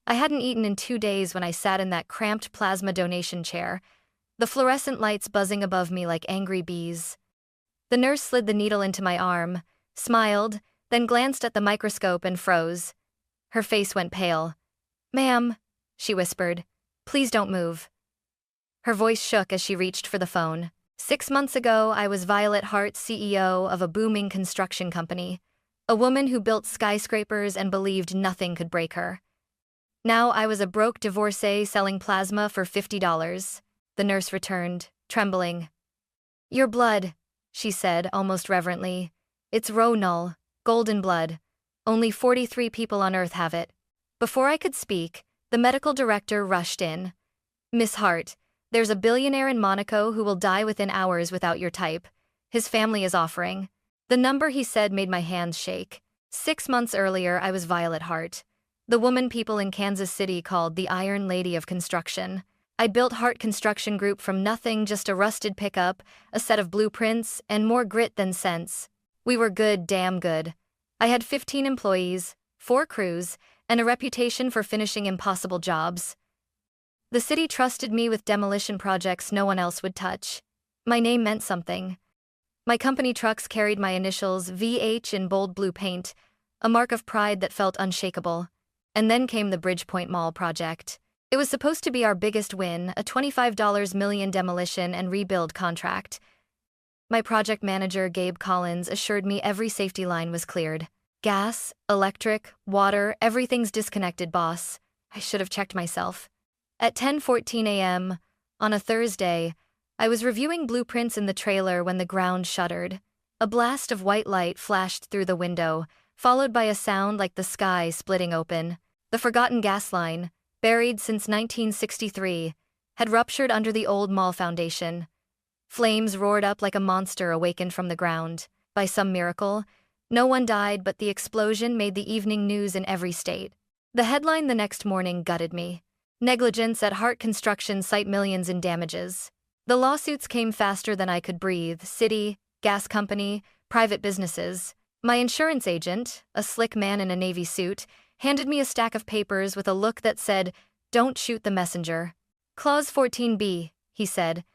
I hadn't eaten in 2 days when I sat in that cramped plasma donation chair, the fluorescent lights buzzing above me like angry bees. The nurse slid the needle into my arm, smiled, then glanced at the microscope and froze. Her face went pale. "Ma'am," she whispered, "please don't move." Her voice shook as she reached for the phone. 6 months ago, I was Violet Hart, CEO of a booming construction company, a woman who built skyscrapers and believed nothing could break her. Now I was a broke divorcee selling plasma for $50. The nurse returned, trembling. "Your blood," she said, almost reverently. "It's Rho null, golden blood. Only 43 people on Earth have it." Before I could speak, the medical director rushed in. "Miss Hart, there's a billionaire in Monaco who will die within hours without your type. His family is offering." The number he said made my hands shake. 6 months earlier, I was Violet Hart, the woman people in Kansas City called the Iron Lady of Construction. I'd built Hart Construction Group from nothing, just a rusted pickup, a set of blueprints, and more grit than sense. We were good, damn good. I had 15 employees, 4 crews, and a reputation for finishing impossible jobs. The city trusted me with demolition projects no one else would touch. My name meant something. My company trucks carried my initials, VH, in bold blue paint, a mark of pride that felt unshakable. And then came the Bridgepoint Mall project. It was supposed to be our biggest win, a $25 million demolition and rebuild contract. My project manager, Gabe Collins, assured me every safety line was cleared. "Gas, electric, water, everything's disconnected, boss." I should have checked myself. At 10:14 a.m., on a Thursday, I was reviewing blueprints in the trailer when the ground shuddered. A blast of white light flashed through the window, followed by a sound like the sky splitting open. The forgotten gas line, buried since 1963, had ruptured under the old mall foundation. Flames roared up like a monster awakened from the ground. By some miracle, no one died, but the explosion made the evening news in every state. The headline the next morning gutted me. "Negligence at Hart Construction Site, millions in damages." The lawsuits came faster than I could breathe. City, gas company, private businesses. My insurance agent, a slick man in a navy suit, handed me a stack of papers with a look that said, "Don't shoot the messenger." "Clause 14B, he said.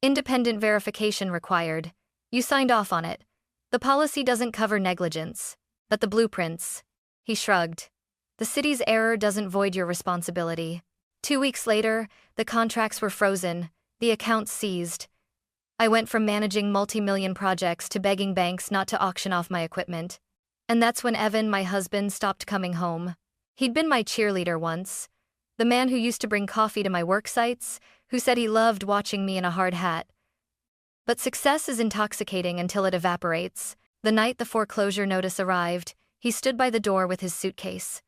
"Independent verification required. You signed off on it. The policy doesn't cover negligence. But the blueprints." He shrugged. "The city's error doesn't void your responsibility." 2 weeks later, the contracts were frozen, the accounts seized. I went from managing multi-million projects to begging banks not to auction off my equipment. And that's when Evan, my husband, stopped coming home. He'd been my cheerleader once, the man who used to bring coffee to my work sites, who said he loved watching me in a hard hat. But success is intoxicating until it evaporates. The night the foreclosure notice arrived, he stood by the door with his suitcase.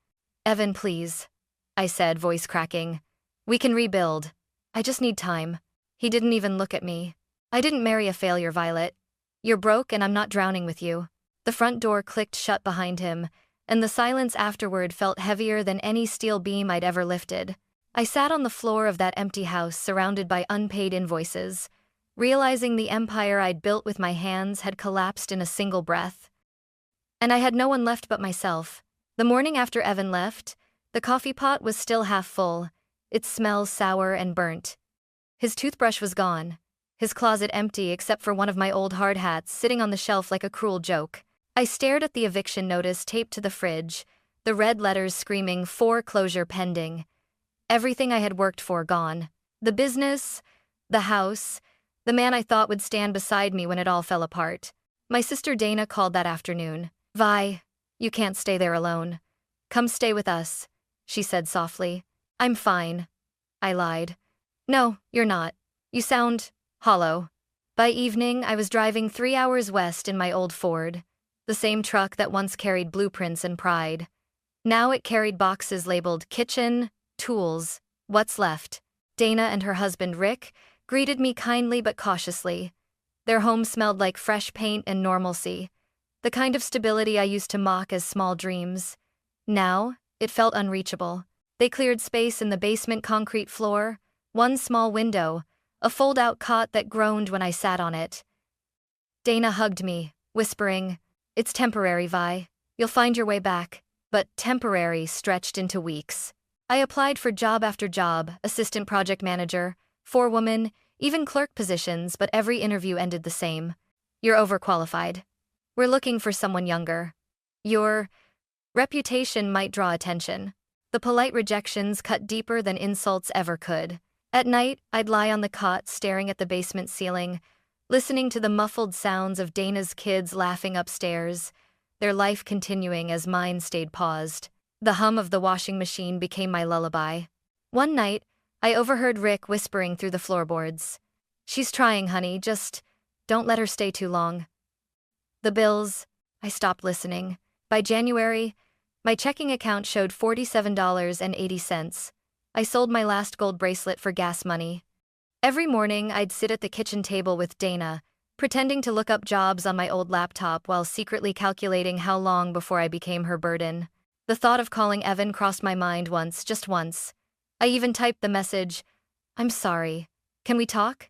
"Evan, please," I said, voice cracking. "We can rebuild. I just need time." He didn't even look at me. "I didn't marry a failure, Violet. You're broke and I'm not drowning with you." The front door clicked shut behind him, and the silence afterward felt heavier than any steel beam I'd ever lifted. I sat on the floor of that empty house surrounded by unpaid invoices, realizing the empire I'd built with my hands had collapsed in a single breath. And I had no one left but myself. The morning after Evan left, the coffee pot was still half full, its smell sour and burnt. His toothbrush was gone, his closet empty except for one of my old hard hats sitting on the shelf like a cruel joke. I stared at the eviction notice taped to the fridge, the red letters screaming "Foreclosure pending." Everything I had worked for gone. The business, the house, the man I thought would stand beside me when it all fell apart. My sister Dana called that afternoon. "Vi, you can't stay there alone. Come stay with us," she said softly. "I'm fine," I lied. "No, you're not. You sound hollow." By evening, I was driving 3 hours west in my old Ford, the same truck that once carried blueprints and pride. Now it carried boxes labeled kitchen, tools, what's left. Dana and her husband Rick greeted me kindly but cautiously. Their home smelled like fresh paint and normalcy, the kind of stability I used to mock as small dreams. Now, it felt unreachable. They cleared space in the basement concrete floor, one small window, a fold-out cot that groaned when I sat on it. Dana hugged me, whispering, "It's temporary, Vi. You'll find your way back." But temporary stretched into weeks. I applied for job after job, assistant project manager, forewoman, even clerk positions, but every interview ended the same. You're overqualified. We're looking for someone younger. Your reputation might draw attention. The polite rejections cut deeper than insults ever could. At night, I'd lie on the cot staring at the basement ceiling, listening to the muffled sounds of Dana's kids laughing upstairs, their life continuing as mine stayed paused. The hum of the washing machine became my lullaby. One night, I overheard Rick whispering through the floorboards. "She's trying, honey, just don't let her stay too long." The bills. I stopped listening. By January, my checking account showed $47.80. I sold my last gold bracelet for gas money. Every morning, I'd sit at the kitchen table with Dana, pretending to look up jobs on my old laptop while secretly calculating how long before I became her burden. The thought of calling Evan crossed my mind once, just once. I even typed the message, "I'm sorry. Can we talk?"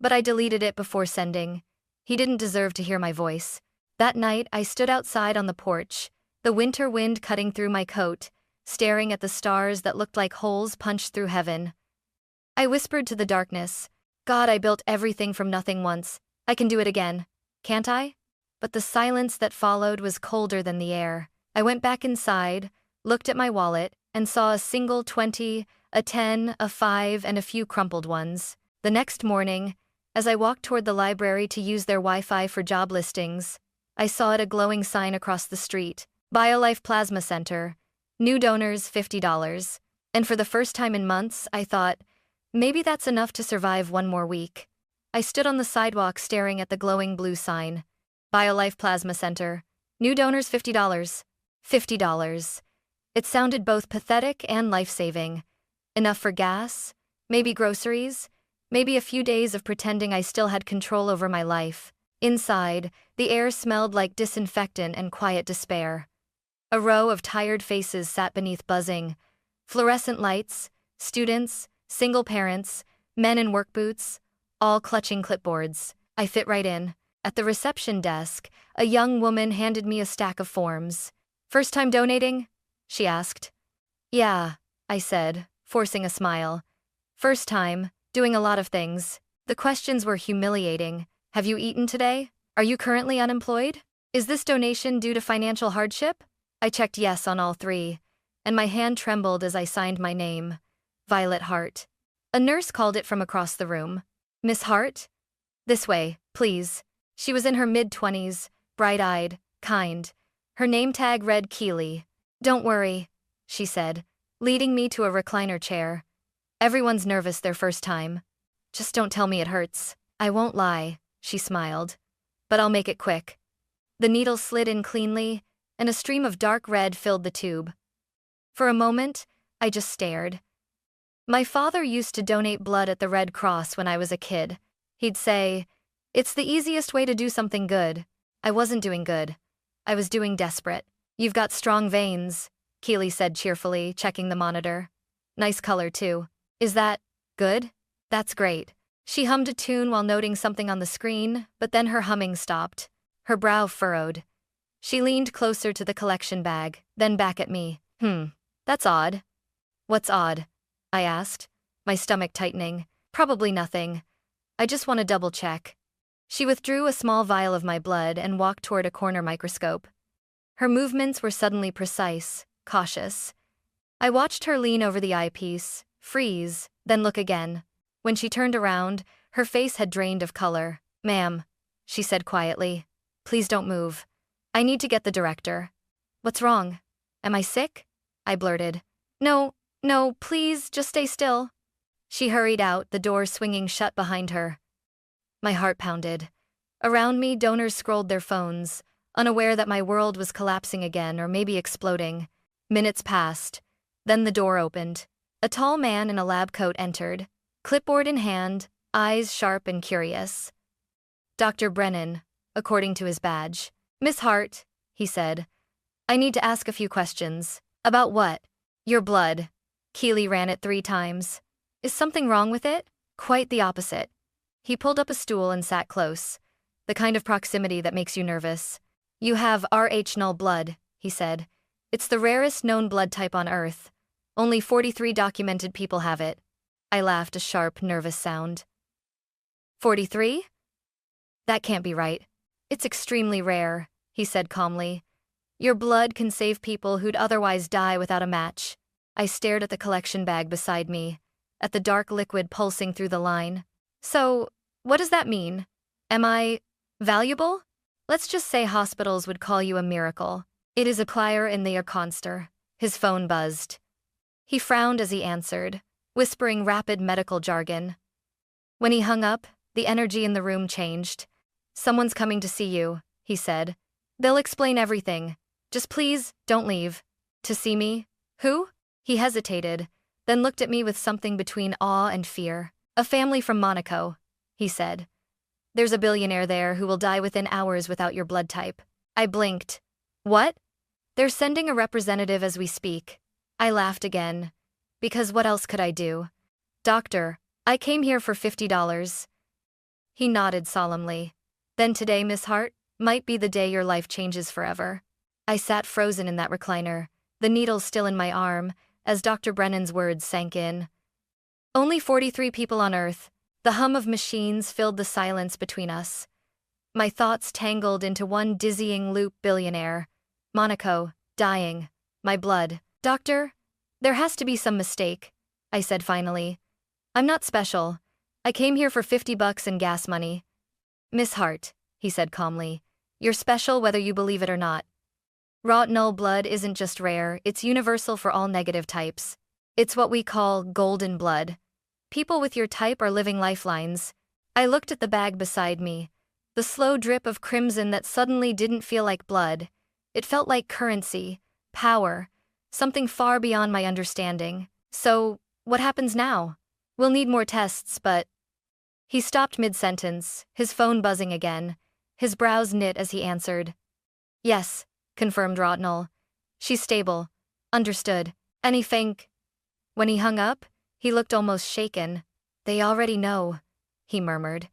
But I deleted it before sending. He didn't deserve to hear my voice. That night, I stood outside on the porch, the winter wind cutting through my coat, staring at the stars that looked like holes punched through heaven. I whispered to the darkness, "God, I built everything from nothing once. I can do it again. Can't I?" But the silence that followed was colder than the air. I went back inside, looked at my wallet, and saw a single 20, a 10, a 5, and a few crumpled ones. The next morning, as I walked toward the library to use their Wi-Fi for job listings, I saw a glowing sign across the street, BioLife Plasma Center, new donors $50. And for the first time in months, I thought, maybe that's enough to survive one more week. I stood on the sidewalk staring at the glowing blue sign. BioLife Plasma Center, new donors $50. $50. It sounded both pathetic and life-saving. Enough for gas, maybe groceries, maybe a few days of pretending I still had control over my life. Inside, the air smelled like disinfectant and quiet despair. A row of tired faces sat beneath buzzing fluorescent lights, students, single parents, men in work boots, all clutching clipboards. I fit right in. At the reception desk, a young woman handed me a stack of forms. "First time donating?" she asked. "Yeah," I said, forcing a smile. "First time, doing a lot of things." The questions were humiliating. "Have you eaten today? Are you currently unemployed? Is this donation due to financial hardship?" I checked yes on all three, and my hand trembled as I signed my name, Violet Hart. A nurse called it from across the room. "Miss Hart? This way, please." She was in her mid-20s, bright-eyed, kind. Her name tag read Keely. "Don't worry," she said, leading me to a recliner chair. "Everyone's nervous their first time. Just don't tell me it hurts." "I won't lie," she smiled. "But I'll make it quick." The needle slid in cleanly, and a stream of dark red filled the tube. For a moment, I just stared. My father used to donate blood at the Red Cross when I was a kid. He'd say, "It's the easiest way to do something good." I wasn't doing good. I was doing desperate. "You've got strong veins," Keely said cheerfully, checking the monitor. "Nice color, too. Is that good?" "That's great." She hummed a tune while noting something on the screen, but then her humming stopped. Her brow furrowed. She leaned closer to the collection bag, then back at me. That's odd." "What's odd?" I asked, my stomach tightening. "Probably nothing. I just want to double-check." She withdrew a small vial of my blood and walked toward a corner microscope. Her movements were suddenly precise, cautious. I watched her lean over the eyepiece, freeze, then look again. When she turned around, her face had drained of color. "Ma'am," she said quietly, "please don't move. I need to get the director." "What's wrong? Am I sick?" I blurted. No, please, just stay still." She hurried out, the door swinging shut behind her. My heart pounded. Around me, donors scrolled their phones, unaware that my world was collapsing again or maybe exploding. Minutes passed. Then the door opened. A tall man in a lab coat entered, clipboard in hand, eyes sharp and curious. "Dr. Brennan," according to his badge. "Miss Hart," he said, "I need to ask a few questions." "About what?" "Your blood." Keely ran it 3 times. "Is something wrong with it?" "Quite the opposite." He pulled up a stool and sat close, the kind of proximity that makes you nervous. "You have Rh null blood," he said. "It's the rarest known blood type on Earth. Only 43 documented people have it. I laughed, a sharp, nervous sound. 43? That can't be right. It's extremely rare, he said calmly. Your blood can save people who'd otherwise die without a match. I stared at the collection bag beside me, at the dark liquid pulsing through the line. So, what does that mean? Am I valuable? Let's just say hospitals would call you a miracle. It is a choir in the Conster. His phone buzzed. He frowned as he answered, whispering rapid medical jargon. When he hung up, the energy in the room changed. Someone's coming to see you, he said. They'll explain everything. Just please, don't leave. To see me? Who? He hesitated, then looked at me with something between awe and fear. A family from Monaco, he said. There's a billionaire there who will die within hours without your blood type. I blinked. What? They're sending a representative as we speak. I laughed again. Because what else could I do? Doctor, I came here for $50. He nodded solemnly. Then today, Miss Hart, might be the day your life changes forever. I sat frozen in that recliner, the needle still in my arm, as Dr. Brennan's words sank in. Only 43 people on Earth. The hum of machines filled the silence between us. My thoughts tangled into one dizzying loop. Billionaire. Monaco. Dying. My blood. Doctor, there has to be some mistake, I said finally. I'm not special. I came here for $50 and gas money. Miss Hart, he said calmly, you're special whether you believe it or not. Raw null blood isn't just rare, it's universal for all negative types. It's what we call golden blood. People with your type are living lifelines. I looked at the bag beside me. The slow drip of crimson that suddenly didn't feel like blood. It felt like currency, power, something far beyond my understanding. So, what happens now? We'll need more tests, but... He stopped mid-sentence, his phone buzzing again. His brows knit as he answered. Yes, confirmed Rotnell. She's stable. Understood. Anything? When he hung up, he looked almost shaken. They already know, he murmured.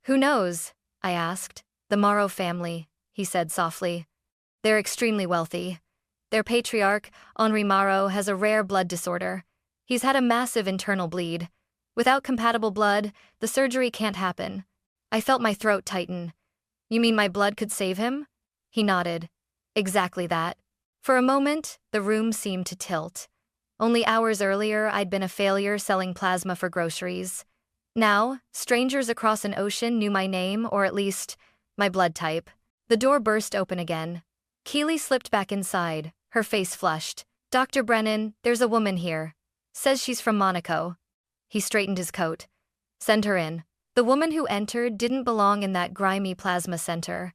Who knows? I asked. The Morrow family, he said softly. They're extremely wealthy. Their patriarch, Henri Morrow, has a rare blood disorder. He's had a massive internal bleed. Without compatible blood, the surgery can't happen. I felt my throat tighten. You mean my blood could save him? He nodded. Exactly that. For a moment, the room seemed to tilt. Only hours earlier, I'd been a failure selling plasma for groceries. Now, strangers across an ocean knew my name, or at least, my blood type. The door burst open again. Keely slipped back inside, her face flushed. Dr. Brennan, there's a woman here. Says she's from Monaco. He straightened his coat. Send her in. The woman who entered didn't belong in that grimy plasma center.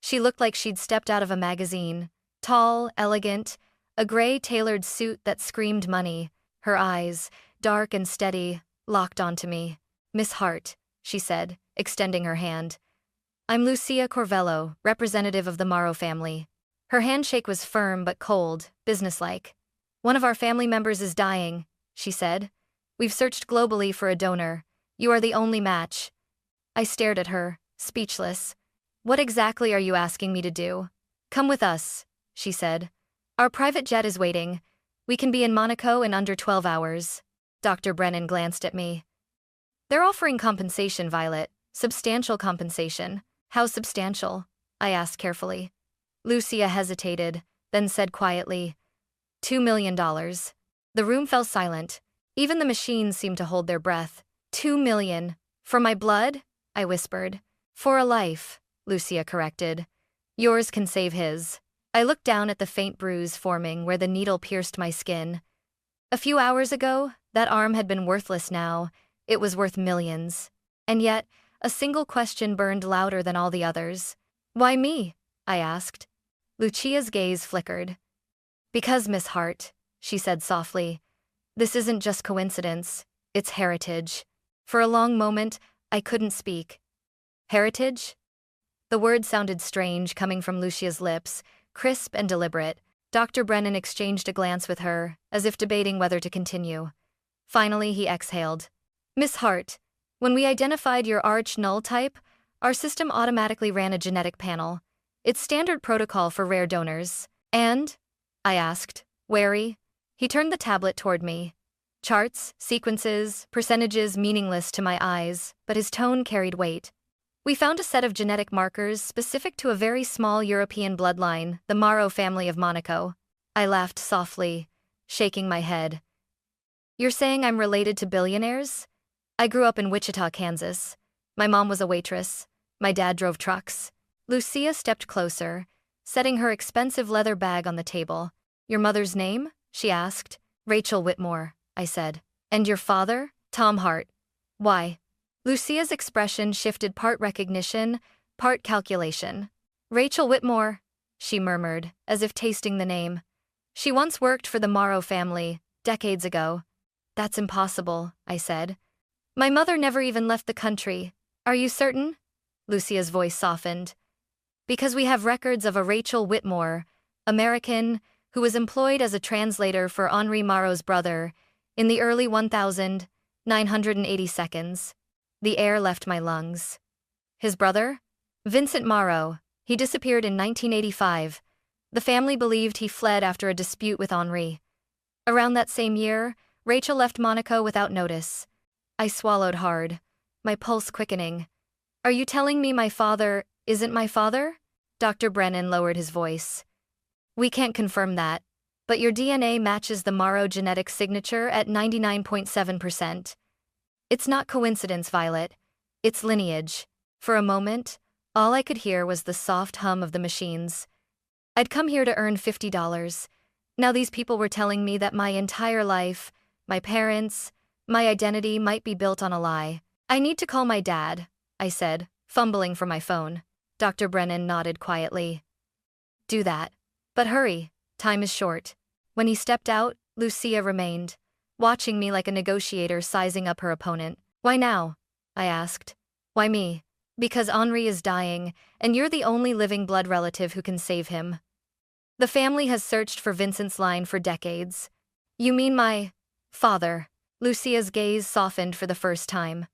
She looked like she'd stepped out of a magazine. Tall, elegant, a gray tailored suit that screamed money. Her eyes, dark and steady, locked onto me. Miss Hart, she said, extending her hand. I'm Lucia Corvello, representative of the Morrow family. Her handshake was firm but cold, businesslike. One of our family members is dying, she said. We've searched globally for a donor. You are the only match. I stared at her, speechless. What exactly are you asking me to do? Come with us, she said. Our private jet is waiting. We can be in Monaco in under 12 hours. Dr. Brennan glanced at me. They're offering compensation, Violet. Substantial compensation. How substantial? I asked carefully. Lucia hesitated, then said quietly, $2 million. The room fell silent. Even the machines seemed to hold their breath. 2 million. For my blood? I whispered. For a life, Lucia corrected. Yours can save his. I looked down at the faint bruise forming where the needle pierced my skin. A few hours ago, that arm had been worthless now. It was worth millions. And yet, a single question burned louder than all the others. Why me? I asked. Lucia's gaze flickered. Because, Miss Hart, she said softly, this isn't just coincidence, it's heritage. For a long moment, I couldn't speak. Heritage? The word sounded strange coming from Lucia's lips, crisp and deliberate. Dr. Brennan exchanged a glance with her, as if debating whether to continue. Finally, he exhaled. Miss Hart, when we identified your Arch null type, our system automatically ran a genetic panel. It's standard protocol for rare donors. And? I asked, wary. He turned the tablet toward me. Charts, sequences, percentages meaningless to my eyes, but his tone carried weight. We found a set of genetic markers specific to a very small European bloodline, the Morrow family of Monaco. I laughed softly, shaking my head. You're saying I'm related to billionaires? I grew up in Wichita, Kansas. My mom was a waitress. My dad drove trucks. Lucia stepped closer, setting her expensive leather bag on the table. Your mother's name? She asked. Rachel Whitmore, I said. And your father? Tom Hart. Why? Lucia's expression shifted, part recognition, part calculation. Rachel Whitmore, she murmured, as if tasting the name. She once worked for the Morrow family, decades ago. That's impossible, I said. My mother never even left the country. Are you certain? Lucia's voice softened. Because we have records of a Rachel Whitmore, American, who was employed as a translator for Henri Morrow's brother in the early 1980s. The air left my lungs. His brother? Vincent Morrow. He disappeared in 1985. The family believed he fled after a dispute with Henri. Around that same year, Rachel left Monaco without notice. I swallowed hard, my pulse quickening. Are you telling me my father isn't my father? Dr. Brennan lowered his voice. We can't confirm that, but your DNA matches the Morrow genetic signature at 99.7%. It's not coincidence, Violet. It's lineage. For a moment, all I could hear was the soft hum of the machines. I'd come here to earn $50. Now these people were telling me that my entire life, my parents, my identity might be built on a lie. I need to call my dad, I said, fumbling for my phone. Dr. Brennan nodded quietly. Do that. But hurry, time is short. When he stepped out, Lucia remained, watching me like a negotiator sizing up her opponent. Why now? I asked. Why me? Because Henri is dying, and you're the only living blood relative who can save him. The family has searched for Vincent's line for decades. You mean my father? Lucia's gaze softened for the first time.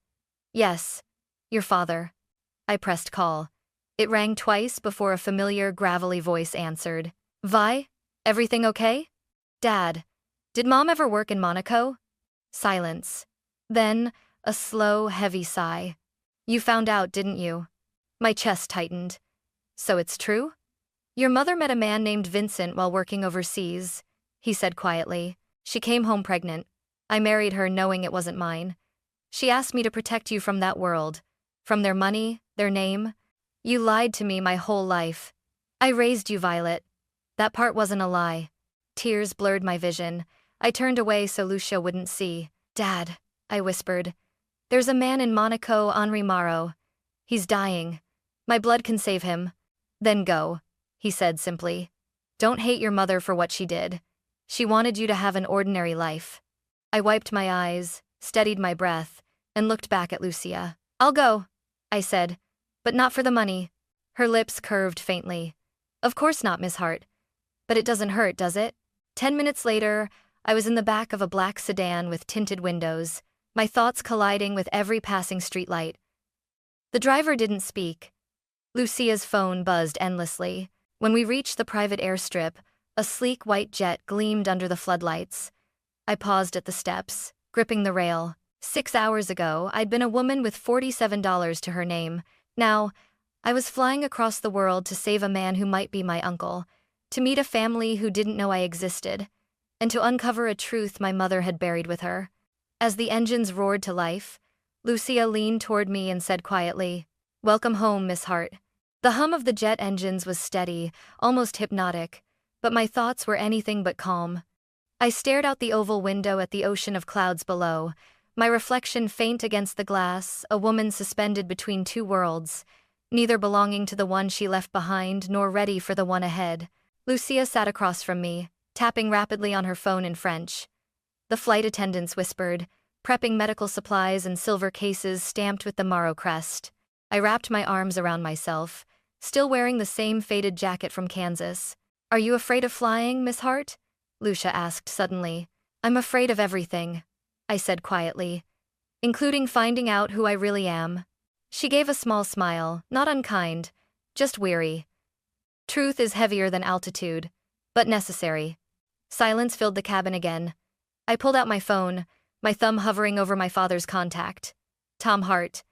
Yes, your father. I pressed call. It rang twice before a familiar, gravelly voice answered. Vi, everything okay? Dad, did Mom ever work in Monaco? Silence. Then, a slow, heavy sigh. You found out, didn't you? My chest tightened. So it's true? Your mother met a man named Vincent while working overseas, he said quietly. She came home pregnant. I married her knowing it wasn't mine. She asked me to protect you from that world, from their money, their name. You lied to me my whole life. I raised you, Violet. That part wasn't a lie. Tears blurred my vision. I turned away so Lucia wouldn't see. Dad, I whispered. There's a man in Monaco, Henri Morrow. He's dying. My blood can save him. Then go, he said simply. Don't hate your mother for what she did. She wanted you to have an ordinary life. I wiped my eyes, steadied my breath, and looked back at Lucia. I'll go, I said, but not for the money. Her lips curved faintly. Of course not, Miss Hart. But it doesn't hurt, does it? 10 minutes later, I was in the back of a black sedan with tinted windows, my thoughts colliding with every passing streetlight. The driver didn't speak. Lucia's phone buzzed endlessly. When we reached the private airstrip, a sleek white jet gleamed under the floodlights. I paused at the steps, gripping the rail. 6 hours ago, I'd been a woman with $47 to her name. Now, I was flying across the world to save a man who might be my uncle, to meet a family who didn't know I existed, and to uncover a truth my mother had buried with her. As the engines roared to life, Lucia leaned toward me and said quietly, "Welcome home, Miss Hart." The hum of the jet engines was steady, almost hypnotic, but my thoughts were anything but calm. I stared out the oval window at the ocean of clouds below, my reflection faint against the glass, a woman suspended between two worlds, neither belonging to the one she left behind nor ready for the one ahead. Lucia sat across from me, tapping rapidly on her phone in French. The flight attendants whispered, prepping medical supplies and silver cases stamped with the Morrow crest. I wrapped my arms around myself, still wearing the same faded jacket from Kansas. "Are you afraid of flying, Miss Hart?" Lucia asked suddenly. "I'm afraid of everything," I said quietly, "including finding out who I really am." She gave a small smile, not unkind, just weary. Truth is heavier than altitude, but necessary. Silence filled the cabin again. I pulled out my phone, my thumb hovering over my father's contact. Tom Hart.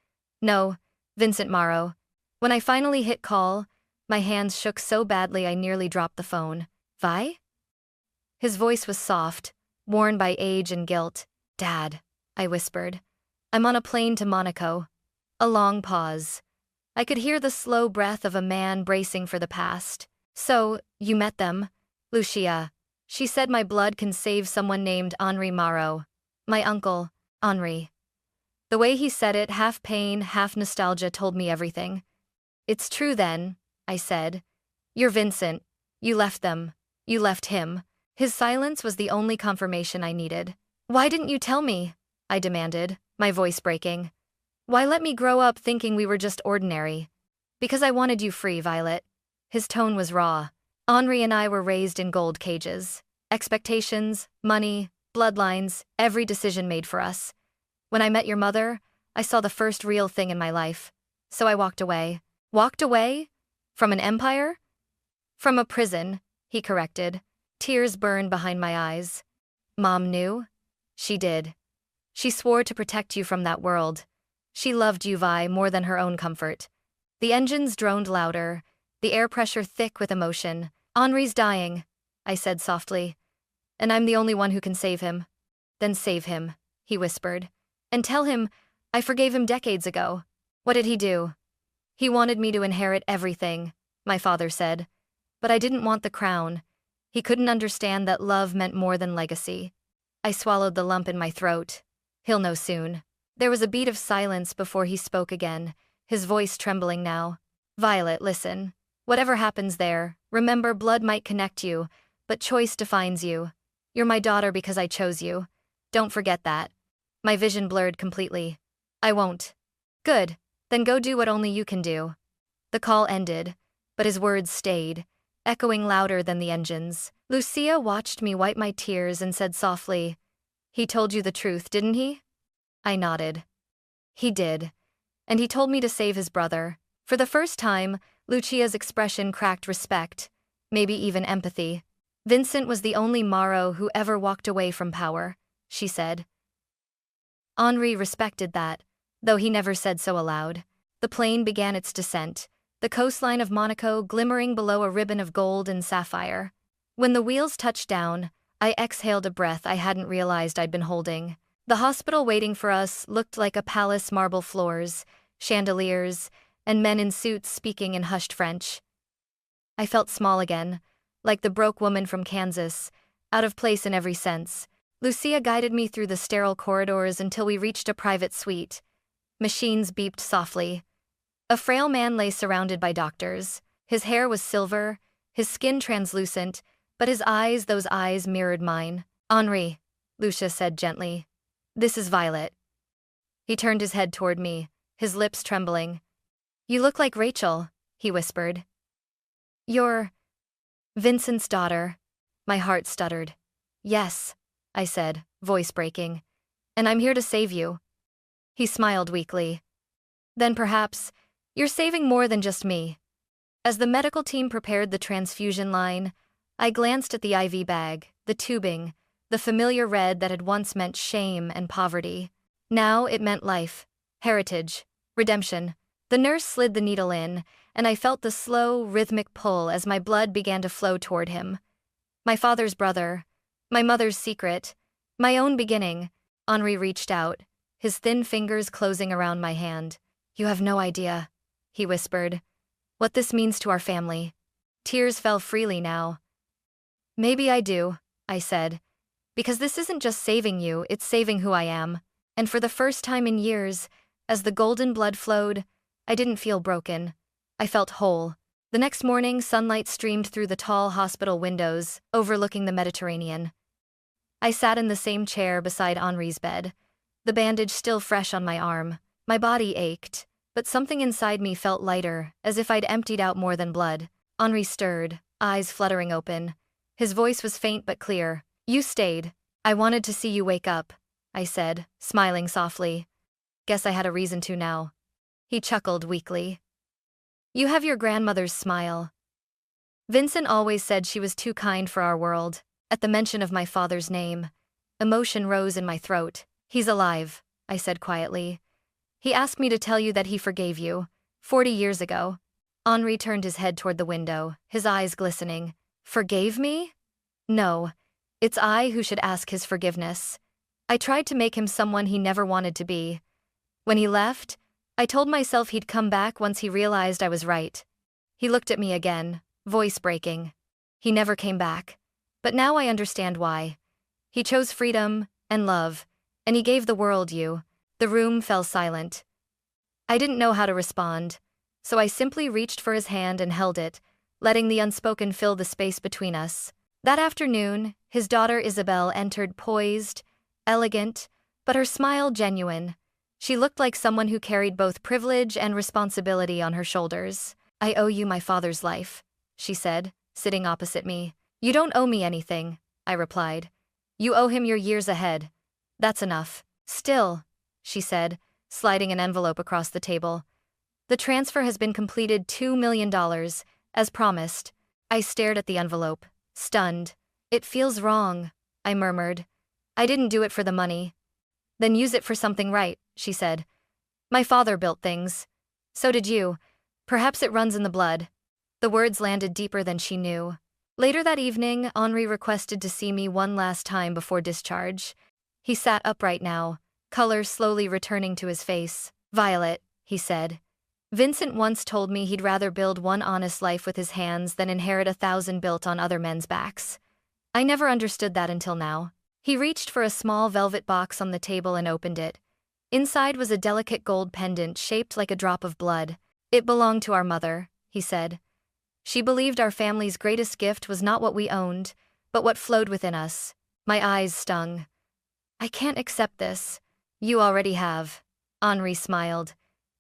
No, Vincent Morrow. When I finally hit call, my hands shook so badly I nearly dropped the phone. Vi? His voice was soft, worn by age and guilt. Dad, I whispered. I'm on a plane to Monaco. A long pause. I could hear the slow breath of a man bracing for the past. So, you met them? Lucia. She said my blood can save someone named Henri Morrow. My uncle, Henri. The way he said it, half pain, half nostalgia, told me everything. It's true then, I said. You're Vincent. You left them. You left him. His silence was the only confirmation I needed. Why didn't you tell me? I demanded, my voice breaking. Why let me grow up thinking we were just ordinary? Because I wanted you free, Violet. His tone was raw. Henri and I were raised in gold cages. Expectations, money, bloodlines, every decision made for us. When I met your mother, I saw the first real thing in my life. So I walked away. Walked away? From an empire? From a prison, he corrected. Tears burned behind my eyes. Mom knew? She did. She swore to protect you from that world. She loved you, Vi, more than her own comfort. The engines droned louder, the air pressure thick with emotion. Henri's dying, I said softly. And I'm the only one who can save him. Then save him, he whispered. And tell him I forgave him decades ago. What did he do? He wanted me to inherit everything, my father said. But I didn't want the crown. He couldn't understand that love meant more than legacy. I swallowed the lump in my throat. He'll know soon. There was a beat of silence before he spoke again, his voice trembling now. Violet, listen. Whatever happens there, remember blood might connect you, but choice defines you. You're my daughter because I chose you. Don't forget that. My vision blurred completely. I won't. Good. Then go do what only you can do. The call ended, but his words stayed, echoing louder than the engines. Lucia watched me wipe my tears and said softly, He told you the truth, didn't he? I nodded. He did. And he told me to save his brother. For the first time, Lucia's expression cracked respect, maybe even empathy. Vincent was the only Morrow who ever walked away from power, she said. Henri respected that, though he never said so aloud. The plane began its descent, the coastline of Monaco glimmering below a ribbon of gold and sapphire. When the wheels touched down, I exhaled a breath I hadn't realized I'd been holding. The hospital waiting for us looked like a palace, marble floors, chandeliers, and men in suits speaking in hushed French. I felt small again, like the broke woman from Kansas, out of place in every sense. Lucia guided me through the sterile corridors until we reached a private suite. Machines beeped softly. A frail man lay surrounded by doctors. His hair was silver, his skin translucent, but his eyes, those eyes mirrored mine. Henri, Lucia said gently. This is Violet. He turned his head toward me, his lips trembling. You look like Rachel, he whispered. You're Vincent's daughter. My heart stuttered. Yes, I said, voice breaking. And I'm here to save you. He smiled weakly. Then perhaps, you're saving more than just me. As the medical team prepared the transfusion line, I glanced at the IV bag, the tubing, the familiar red that had once meant shame and poverty. Now it meant life, heritage, redemption. The nurse slid the needle in, and I felt the slow, rhythmic pull as my blood began to flow toward him. My father's brother, my mother's secret, my own beginning. Henri reached out, his thin fingers closing around my hand. You have no idea, he whispered, what this means to our family. Tears fell freely now. Maybe I do, I said. Because this isn't just saving you, it's saving who I am. And for the first time in years, as the golden blood flowed, I didn't feel broken. I felt whole. The next morning, sunlight streamed through the tall hospital windows, overlooking the Mediterranean. I sat in the same chair beside Henri's bed, the bandage still fresh on my arm. My body ached, but something inside me felt lighter, as if I'd emptied out more than blood. Henri stirred, eyes fluttering open. His voice was faint but clear. You stayed. I wanted to see you wake up, I said, smiling softly. Guess I had a reason to now. He chuckled weakly. You have your grandmother's smile. Vincent always said she was too kind for our world. At the mention of my father's name, emotion rose in my throat. He's alive, I said quietly. He asked me to tell you that he forgave you, 40 years ago. Henri turned his head toward the window, his eyes glistening. Forgave me? No, it's I who should ask his forgiveness. I tried to make him someone he never wanted to be. When he left, I told myself he'd come back once he realized I was right. He looked at me again, voice breaking. He never came back. But now I understand why. He chose freedom and love, and he gave the world you. The room fell silent. I didn't know how to respond, so I simply reached for his hand and held it, letting the unspoken fill the space between us. That afternoon, his daughter Isabelle entered poised, elegant, but her smile genuine. She looked like someone who carried both privilege and responsibility on her shoulders. I owe you my father's life, she said, sitting opposite me. You don't owe me anything, I replied. You owe him your years ahead. That's enough. Still, she said, sliding an envelope across the table. The transfer has been completed, $2 million, as promised. I stared at the envelope, stunned. It feels wrong, I murmured. I didn't do it for the money. Then use it for something right, she said. My father built things. So did you. Perhaps it runs in the blood. The words landed deeper than she knew. Later that evening, Henri requested to see me one last time before discharge. He sat upright now, color slowly returning to his face. Violet, he said. Vincent once told me he'd rather build one honest life with his hands than inherit 1,000 built on other men's backs. I never understood that until now. He reached for a small velvet box on the table and opened it. Inside was a delicate gold pendant shaped like a drop of blood. It belonged to our mother, he said. She believed our family's greatest gift was not what we owned, but what flowed within us. My eyes stung. I can't accept this. You already have. Henri smiled.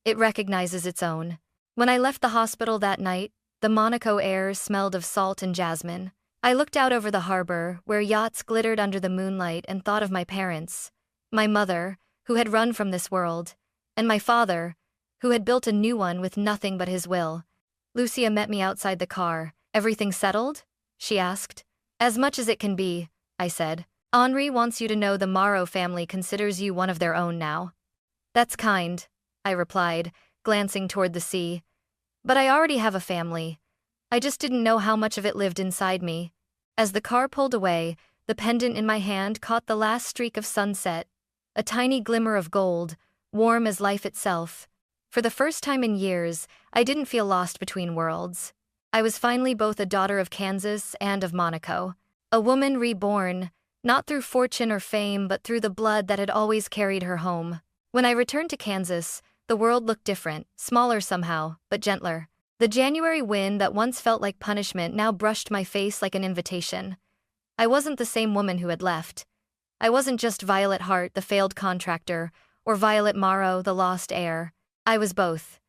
It recognizes its own. When I left the hospital that night, the Monaco air smelled of salt and jasmine. I looked out over the harbor, where yachts glittered under the moonlight, and thought of my parents. My mother, who had run from this world, and my father, who had built a new one with nothing but his will. Lucia met me outside the car. Everything settled? She asked. As much as it can be, I said. Henri wants you to know the Morrow family considers you one of their own now. That's kind, I replied, glancing toward the sea. But I already have a family. I just didn't know how much of it lived inside me. As the car pulled away, the pendant in my hand caught the last streak of sunset, a tiny glimmer of gold, warm as life itself. For the first time in years, I didn't feel lost between worlds. I was finally both a daughter of Kansas and of Monaco, a woman reborn, not through fortune or fame but through the blood that had always carried her home. When I returned to Kansas, the world looked different, smaller somehow, but gentler. The January wind that once felt like punishment now brushed my face like an invitation. I wasn't the same woman who had left. I wasn't just Violet Hart, the failed contractor, or Violet Morrow, the lost heir. I was both.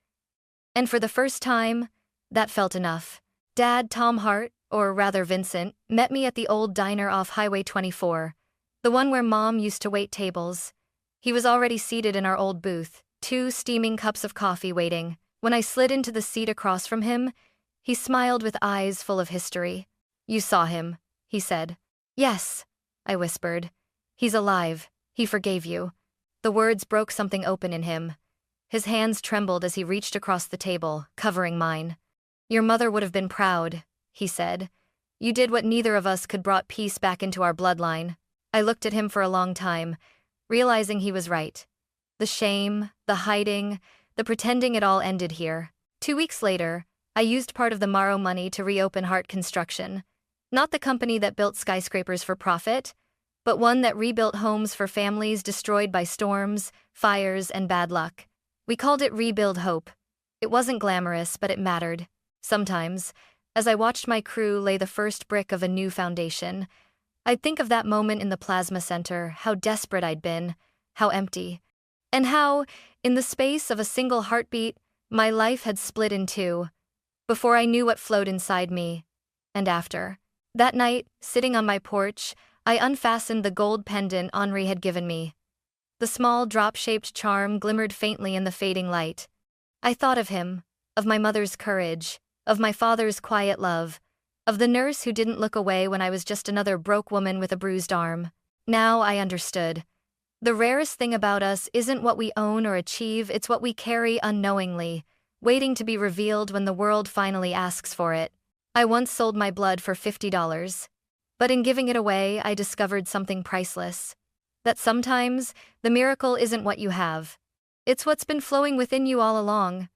And for the first time, that felt enough. Dad, Tom Hart, or rather Vincent, met me at the old diner off Highway 24, the one where Mom used to wait tables. He was already seated in our old booth, 2 steaming cups of coffee waiting. When I slid into the seat across from him, he smiled with eyes full of history. You saw him, he said. Yes, I whispered. He's alive. He forgave you. The words broke something open in him. His hands trembled as he reached across the table, covering mine. Your mother would have been proud, he said. You did what neither of us could, brought peace back into our bloodline. I looked at him for a long time, realizing he was right. The shame, the hiding, the pretending, it all ended here. 2 weeks later, I used part of the Morrow money to reopen Hart Construction. Not the company that built skyscrapers for profit, but one that rebuilt homes for families destroyed by storms, fires, and bad luck. We called it Rebuild Hope. It wasn't glamorous, but it mattered. Sometimes, as I watched my crew lay the first brick of a new foundation, I'd think of that moment in the Plasma Center, how desperate I'd been, how empty. And how, in the space of a single heartbeat, my life had split in two, before I knew what flowed inside me, and after. That night, sitting on my porch, I unfastened the gold pendant Henri had given me. The small drop-shaped charm glimmered faintly in the fading light. I thought of him, of my mother's courage, of my father's quiet love, of the nurse who didn't look away when I was just another broke woman with a bruised arm. Now I understood. The rarest thing about us isn't what we own or achieve, it's what we carry unknowingly, waiting to be revealed when the world finally asks for it. I once sold my blood for $50. But in giving it away, I discovered something priceless. That sometimes, the miracle isn't what you have. It's what's been flowing within you all along.